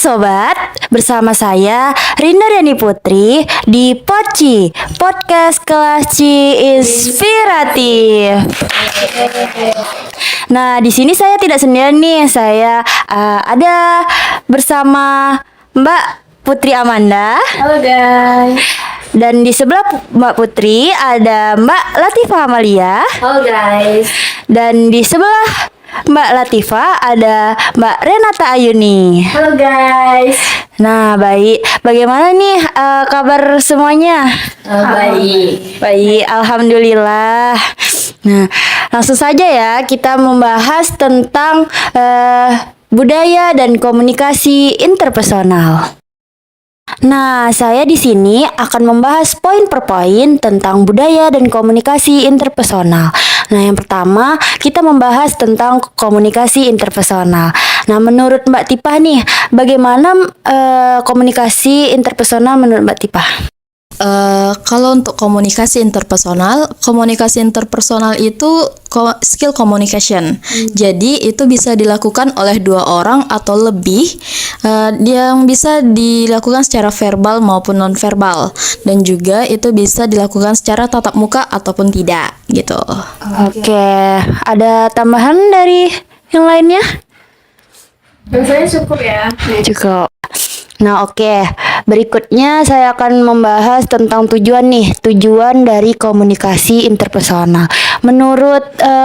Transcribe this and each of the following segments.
sobat, bersama saya Rinda Dani Putri di Poci, podcast kelas C Inspiratif. Nah, di sini saya tidak sendirian nih. Saya ada bersama Mbak Putri Amanda. Halo guys. Dan di sebelah Mbak Putri ada Mbak Latifah Amalia. Halo guys. Dan di sebelah Mbak Latifah ada Mbak Renata Ayuni. Halo guys. Nah, baik. Bagaimana nih kabar semuanya? Baik. Baik, alhamdulillah. Nah, langsung saja ya kita membahas tentang budaya dan komunikasi interpersonal. Nah, saya di sini akan membahas poin per poin tentang budaya dan komunikasi interpersonal. Nah, yang pertama kita membahas tentang komunikasi interpersonal. Nah, menurut Mbak Tipah nih, bagaimana komunikasi interpersonal menurut Mbak Tipah? Kalau untuk komunikasi interpersonal itu skill communication. Jadi itu bisa dilakukan oleh dua orang atau lebih, yang bisa dilakukan secara verbal maupun non-verbal, dan juga itu bisa dilakukan secara tatap muka ataupun tidak, gitu. Oke, ada tambahan dari yang lainnya? Rasanya cukup ya. Cukup. Nah, oke. Berikutnya saya akan membahas tentang tujuan dari komunikasi interpersonal. Menurut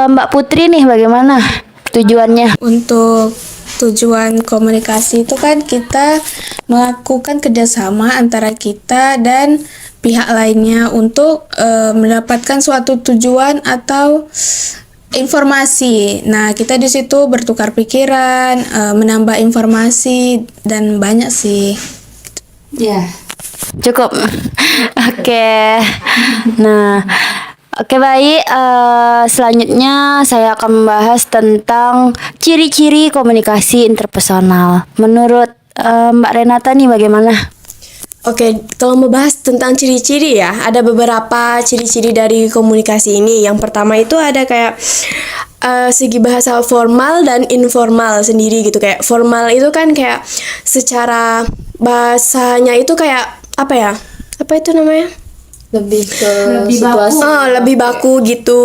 Mbak Putri nih, bagaimana tujuannya? Untuk tujuan komunikasi itu kan kita melakukan kerjasama antara kita dan pihak lainnya untuk mendapatkan suatu tujuan atau informasi. Nah, kita di situ bertukar pikiran, menambah informasi, dan banyak sih. Ya, cukup. Oke. Nah, oke, baik. Selanjutnya saya akan membahas tentang ciri-ciri komunikasi interpersonal. Menurut Mbak Renata nih, bagaimana? Oke, kalau membahas tentang ciri-ciri ya, ada beberapa ciri-ciri dari komunikasi ini. Yang pertama itu ada kayak segi bahasa formal dan informal sendiri gitu. Kayak formal itu kan kayak secara bahasanya itu kayak apa ya? Apa itu namanya? Lebih ke situasi. Lebih baku gitu.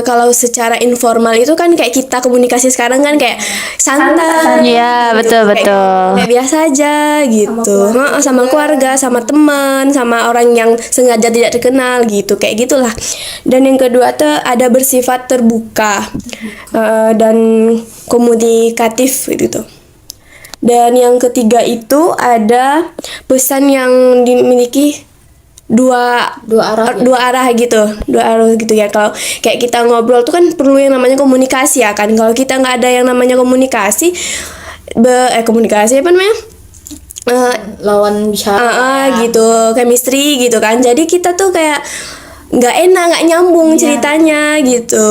Kalau secara informal itu kan kayak kita komunikasi sekarang kan kayak santai. Iya, betul. Kayak biasa aja gitu. Sama keluarga, sama teman, sama orang yang sengaja tidak terkenal gitu. Kayak gitulah. Dan yang kedua tuh ada bersifat terbuka dan komunikatif gitu. Dan yang ketiga itu ada pesan yang dimiliki dua arah gitu ya. Kalau kayak kita ngobrol tuh kan perlu yang namanya komunikasi ya kan. Kalau kita nggak ada yang namanya komunikasi apa namanya, lawan bicara gitu, chemistry gitu kan. Jadi kita tuh kayak nggak enak, nggak nyambung ceritanya gitu.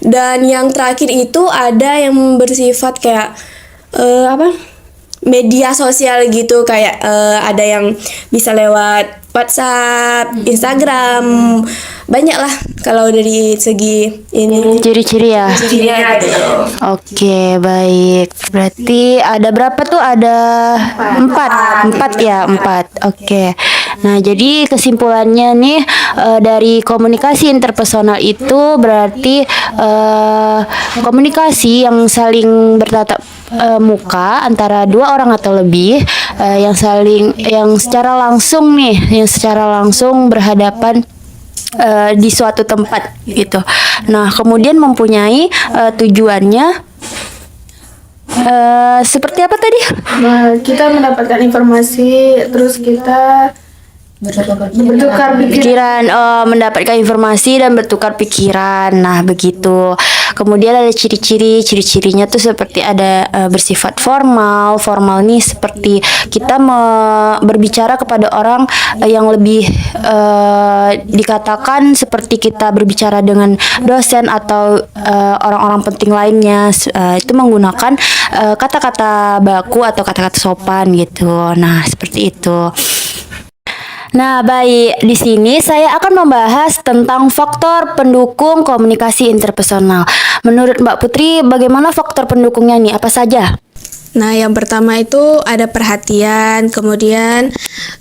Dan yang terakhir itu ada yang bersifat kayak media sosial gitu, kayak ada yang bisa lewat WhatsApp, Instagram, banyak lah kalau dari segi ini Ciri-ciri ya. cirinya gitu. Oke, baik. Berarti ada berapa tuh? Ada empat ya, empat. Oke. Nah, jadi kesimpulannya nih, dari komunikasi interpersonal itu berarti komunikasi yang saling bertatap muka antara dua orang atau lebih, yang secara langsung berhadapan di suatu tempat gitu. Nah, kemudian mempunyai tujuannya seperti apa tadi? Nah, kita mendapatkan informasi, terus kita bertukar pikiran. Mendapatkan informasi dan bertukar pikiran. Nah, begitu. Kemudian ada ciri-cirinya tuh seperti ada bersifat formal. Formal nih seperti kita berbicara kepada orang yang lebih dikatakan seperti kita berbicara dengan dosen atau orang-orang penting lainnya. Itu menggunakan kata-kata baku atau kata-kata sopan gitu. Nah, seperti itu. Nah, baik. Di sini saya akan membahas tentang faktor pendukung komunikasi interpersonal. Menurut Mbak Putri, bagaimana faktor pendukungnya nih? Apa saja? Nah, yang pertama itu ada perhatian, kemudian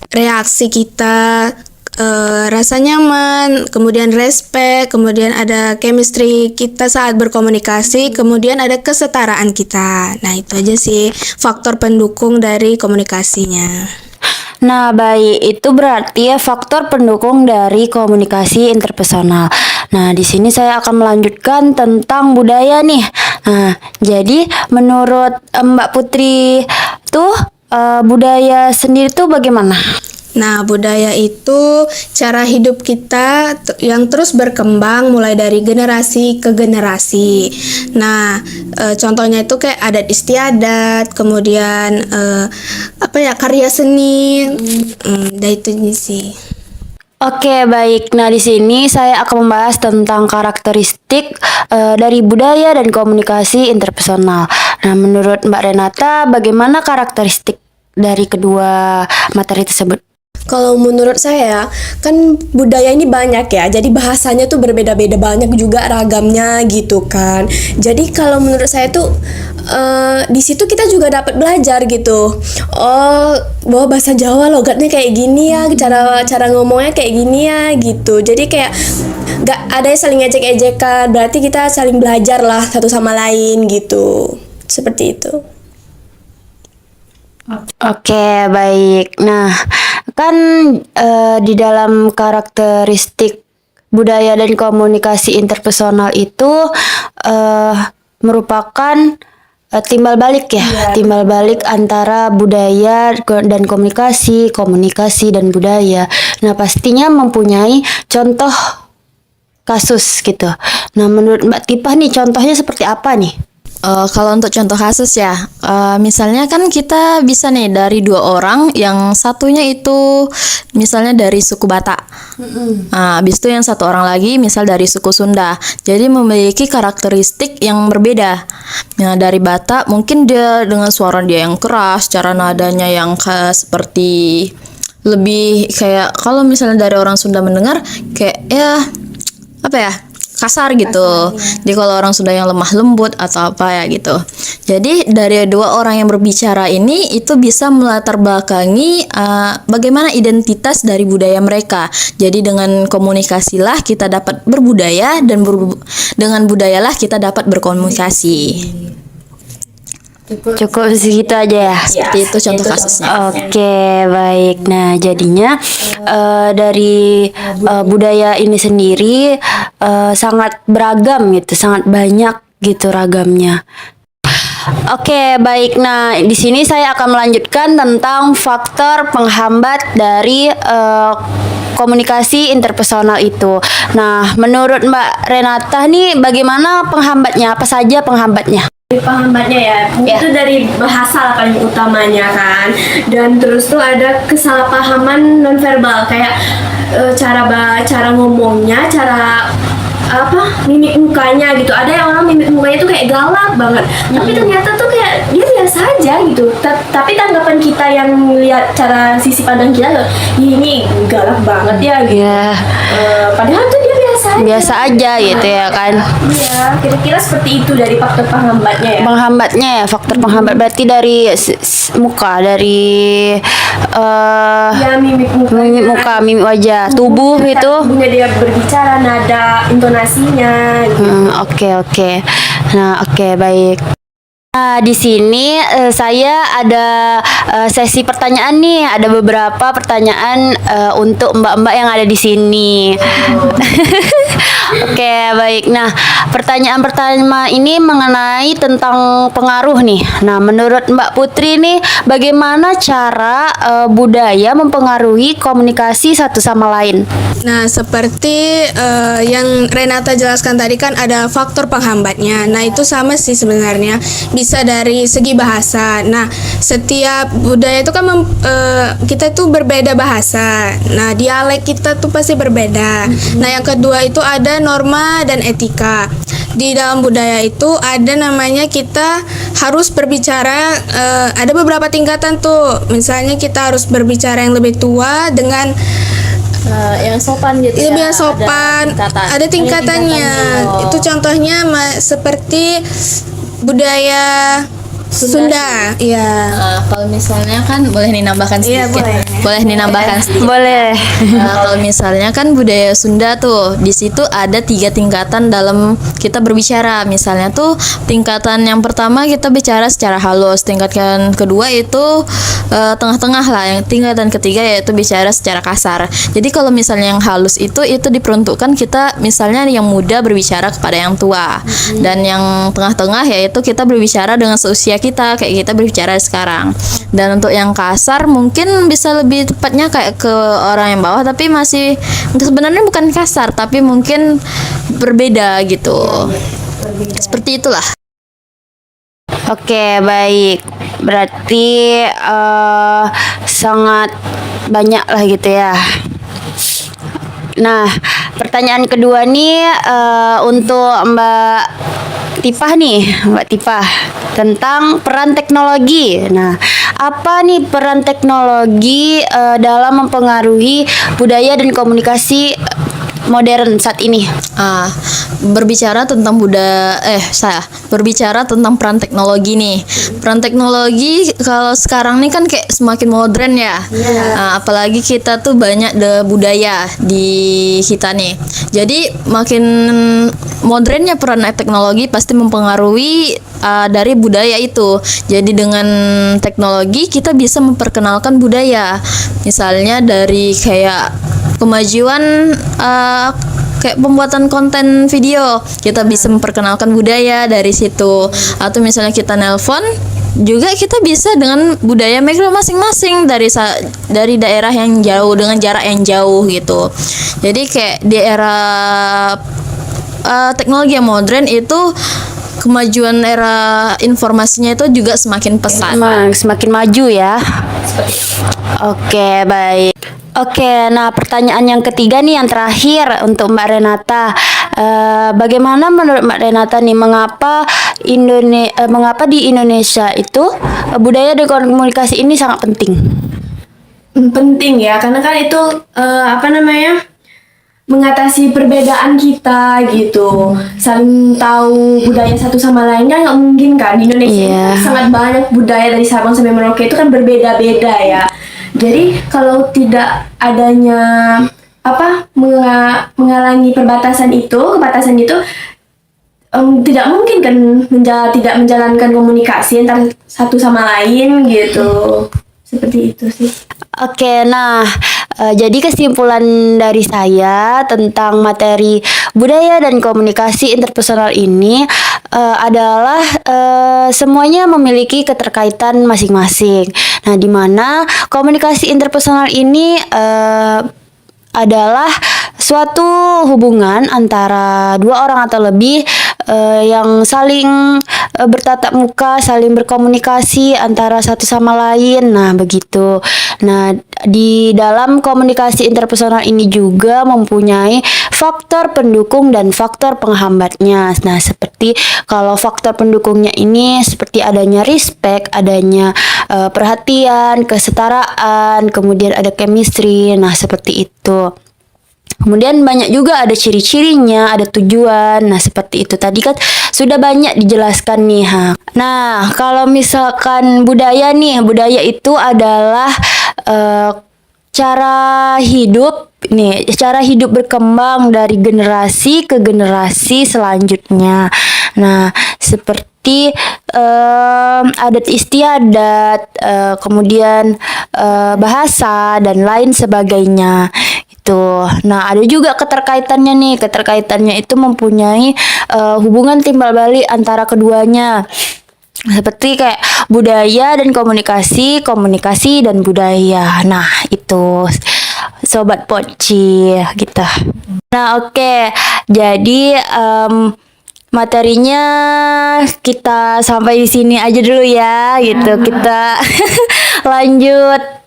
reaksi kita, rasa nyaman, kemudian respect, kemudian ada chemistry kita saat berkomunikasi, kemudian ada kesetaraan kita. Nah, itu aja sih faktor pendukung dari komunikasinya. Nah, baik, itu berarti ya faktor pendukung dari komunikasi interpersonal. Nah, di sini saya akan melanjutkan tentang budaya nih. Nah, jadi menurut Mbak Putri tuh budaya sendiri tuh bagaimana? Nah, budaya itu cara hidup kita yang terus berkembang mulai dari generasi ke generasi. Nah, contohnya itu kayak adat istiadat, kemudian karya seni, itu sih. Oke, baik. Nah, di sini saya akan membahas tentang karakteristik dari budaya dan komunikasi interpersonal. Nah, menurut Mbak Renata, bagaimana karakteristik dari kedua materi tersebut? Kalau menurut saya, kan budaya ini banyak ya, jadi bahasanya tuh berbeda-beda, banyak juga ragamnya gitu kan. Jadi kalau menurut saya tuh di situ kita juga dapat belajar gitu. Oh, bahwa bahasa Jawa logatnya kayak gini ya, cara ngomongnya kayak gini ya gitu. Jadi kayak gak ada yang saling ejek-ejekan, berarti kita saling belajar lah satu sama lain gitu. Seperti itu. Oke, baik. Nah, kan di dalam karakteristik budaya dan komunikasi interpersonal itu merupakan timbal balik ya, timbal balik antara budaya dan komunikasi, komunikasi dan budaya. Nah, pastinya mempunyai contoh kasus gitu. Nah, menurut Mbak Tipah nih contohnya seperti apa nih? Kalau untuk contoh kasus ya, misalnya kan kita bisa nih dari dua orang, yang satunya itu misalnya dari suku Batak, habis itu yang satu orang lagi misal dari suku Sunda, jadi memiliki karakteristik yang berbeda. Nah, dari Batak mungkin dia dengan suara dia yang keras, cara nadanya yang seperti lebih kayak, kalau misalnya dari orang Sunda mendengar kayak ya apa ya, kasar gitu. Jadi kalau orang Sunda yang lemah lembut atau apa ya gitu. Jadi dari dua orang yang berbicara ini itu bisa melatar belakangi bagaimana identitas dari budaya mereka. Jadi dengan komunikasilah kita dapat berbudaya, dan dengan budayalah kita dapat berkomunikasi. Cukup segitu aja ya. Seperti itu contoh kasusnya. Oke, baik. Nah, jadinya dari budaya ini sendiri sangat beragam gitu, sangat banyak gitu ragamnya. Oke, baik. Nah, di sini saya akan melanjutkan tentang faktor penghambat dari komunikasi interpersonal itu. Nah, menurut Mbak Renata nih, bagaimana penghambatnya? Apa saja penghambatnya? Penghambatnya ya, itu dari bahasa lah paling utamanya kan. Dan terus tuh ada kesalahpahaman nonverbal, kayak cara ngomongnya, cara mimik mukanya gitu. Ada yang orang mimik mukanya tuh kayak galak banget, tapi ternyata tuh kayak dia biasa aja gitu. Tapi tanggapan kita yang lihat cara sisi pandang kita, ini galak banget ya gitu. Padahal tuh dia biasa aja gitu ya kan. Iya, kira-kira seperti itu dari faktor penghambatnya ya. Penghambatnya ya, faktor penghambat berarti dari muka, dari mimik muka, mimik wajah, tubuh itu. Tubuhnya dia berbicara, nada, intonasinya gitu. Oke. Nah, oke, baik. Nah, di sini saya ada sesi pertanyaan nih. Ada beberapa pertanyaan untuk mbak-mbak yang ada di sini. Oke, baik. Nah, pertanyaan pertama ini mengenai tentang pengaruh nih. Nah, menurut Mbak Putri nih, bagaimana cara budaya mempengaruhi komunikasi satu sama lain? Nah, seperti yang Renata jelaskan tadi kan ada faktor penghambatnya. Nah, itu sama sih sebenarnya. Bisa dari segi bahasa. Nah, setiap budaya itu kan kita tuh berbeda bahasa. Nah, dialek kita tuh pasti berbeda. Nah, yang kedua itu ada norma dan etika. Di dalam budaya itu ada namanya kita harus berbicara, ada beberapa tingkatan tuh. Misalnya kita harus berbicara yang lebih tua dengan Yang sopan gitu lebih ya. sopan, ada tingkatannya. Itu contohnya seperti budaya Sunda. Iya. Kalau misalnya kan boleh nih nambahkan Iya, sedikit. Boleh nih nambahkan sedikit. Boleh. Kalau misalnya kan budaya Sunda tuh, di situ ada 3 tingkatan dalam kita berbicara. Misalnya tuh tingkatan yang pertama kita bicara secara halus, tingkatan kedua itu tengah-tengah lah, yang tingkatan ketiga yaitu bicara secara kasar. Jadi kalau misalnya yang halus itu diperuntukkan kita misalnya yang muda berbicara kepada yang tua, dan yang tengah-tengah yaitu kita berbicara dengan seusia kita, kayak kita berbicara sekarang. Dan untuk yang kasar mungkin bisa lebih tepatnya kayak ke orang yang bawah, tapi masih sebenarnya bukan kasar tapi mungkin berbeda gitu. Seperti itulah. Oke, baik. Berarti sangat banyak lah gitu ya. Nah, pertanyaan kedua nih untuk Mbak Tipah tentang peran teknologi. Nah, apa nih peran teknologi dalam mempengaruhi budaya dan komunikasi modern saat ini? Berbicara tentang berbicara tentang peran teknologi nih. Peran teknologi kalau sekarang nih kan kayak semakin modern ya. Apalagi kita tuh banyak budaya di kita nih. Jadi makin modernnya peran teknologi pasti mempengaruhi dari budaya itu. Jadi dengan teknologi kita bisa memperkenalkan budaya. Misalnya dari kayak kemajuan kayak pembuatan konten video, kita bisa memperkenalkan budaya dari situ. Atau misalnya kita nelpon juga kita bisa dengan budaya mereka masing-masing dari daerah yang jauh dengan jarak yang jauh gitu. Jadi kayak di era teknologi yang modern itu kemajuan era informasinya itu juga semakin pesat. Semakin maju ya. Oke, baik. Oke, nah pertanyaan yang ketiga nih, yang terakhir untuk Mbak Renata. Bagaimana menurut Mbak Renata nih, mengapa di Indonesia itu budaya dan komunikasi ini sangat penting? Penting ya, karena kan itu mengatasi perbedaan kita gitu, saling tahu budaya satu sama lain kan nggak mungkin kan. Di Indonesia sangat banyak budaya dari Sabang sampai Merauke itu kan berbeda-beda ya. Jadi kalau tidak adanya menghalangi kebatasan itu tidak mungkin kan tidak menjalankan komunikasi antara satu sama lain gitu. Seperti itu sih. Oke, nah jadi kesimpulan dari saya tentang materi budaya dan komunikasi interpersonal ini adalah semuanya memiliki keterkaitan masing-masing. Nah, di mana komunikasi interpersonal ini adalah suatu hubungan antara dua orang atau lebih yang saling bertatap muka, saling berkomunikasi antara satu sama lain. Nah, begitu. Nah, di dalam komunikasi interpersonal ini juga mempunyai faktor pendukung dan faktor penghambatnya. Nah, seperti kalau faktor pendukungnya ini seperti adanya respect, adanya perhatian, kesetaraan, kemudian ada chemistry. Nah, seperti itu. Kemudian banyak juga ada ciri-cirinya, ada tujuan. Nah, seperti itu tadi kan sudah banyak dijelaskan nih. Nah, kalau misalkan budaya nih, budaya itu adalah cara hidup berkembang dari generasi ke generasi selanjutnya. Nah, seperti adat istiadat, kemudian bahasa dan lain sebagainya. Nah, ada juga keterkaitannya nih. Keterkaitannya itu mempunyai hubungan timbal balik antara keduanya. Seperti kayak budaya dan komunikasi, komunikasi dan budaya. Nah, itu Sobat Poci gitu. Nah, oke. Jadi materinya kita sampai di sini aja dulu ya gitu. Kita lanjut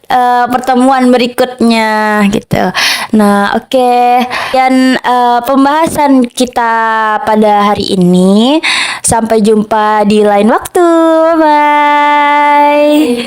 pertemuan berikutnya gitu. Nah, oke. Dan pembahasan kita pada hari ini, sampai jumpa di lain waktu. Bye.